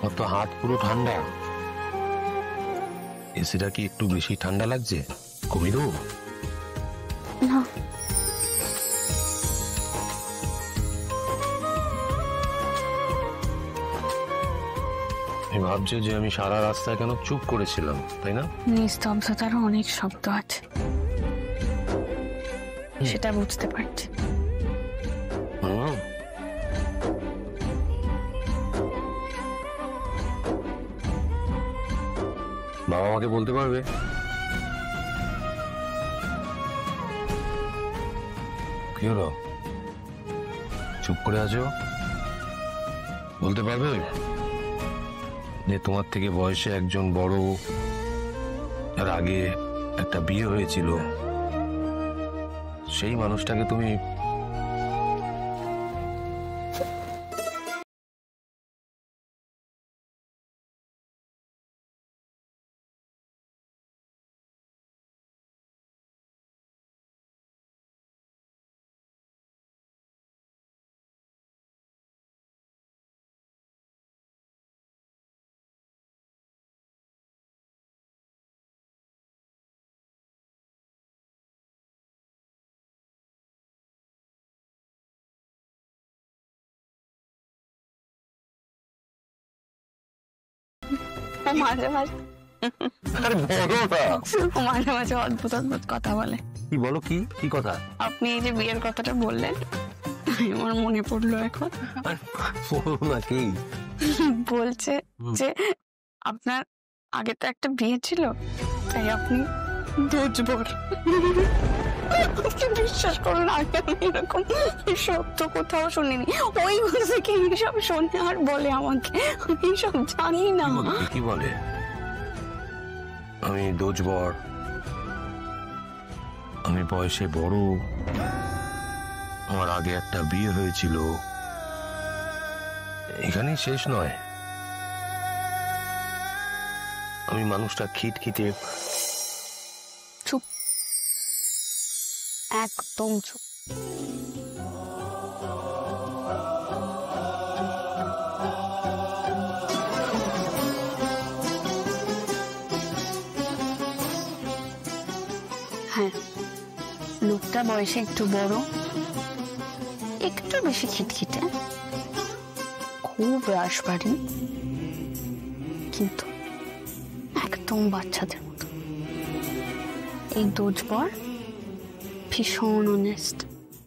ওর তো হাত পুরো ঠান্ডা। এসিটা কি একটু বেশি ঠান্ডা লাগছে? কমিয়ে দেবো? না, আমি ভাবছি যে আমি সারা রাস্তায় কেন চুপ করেছিলাম, তাই না? নিস্তব্ধতারও অনেক শব্দ আছে, সেটা বুঝতে পারছি। বাবা আমাকে বলতে পারবে কি হলো? চুপ করে আছো, বলতে পারবে যে তোমার থেকে বয়সে একজন বড়, তার আগে একটা বিয়ে হয়েছিল, সেই মানুষটাকে তুমি মাঝে মাঝে মাঝে মাঝে অদ্ভুত অদ্ভুত কথা বলে। কি বলো? কি কি কথা? আপনি এই যে বিয়ের কথাটা বললেন, আমার মনে পড়লো এখন। নাকি বলছে যে আপনার আগে তো একটা বিয়ে ছিল, তাই আপনি দুজবর। বিশ্বাস করুন, আগে আমি এরকম শব্দ কোথাও শুনিনি। ওই থেকে এইসব শোনে আর বলে আমাকে, এইসব জানি না। কি বলে? আমি দোজবর, আমি বয়সে বড়, আমার আগে একটা বিয়ে হয়েছিল। এখানেই শেষ নয়, আমি মানুষটা খিটখিটে। চুপ, একদম চুপ। হ্যাঁ, লোকটা বয়সে একটু বড়, একটু বেশি খিটখিটে, খুব রাশবাড়ি, কিন্তু একদম বাচ্চাদের মতো। এই দোজবর ভীষণ অনেস্ট।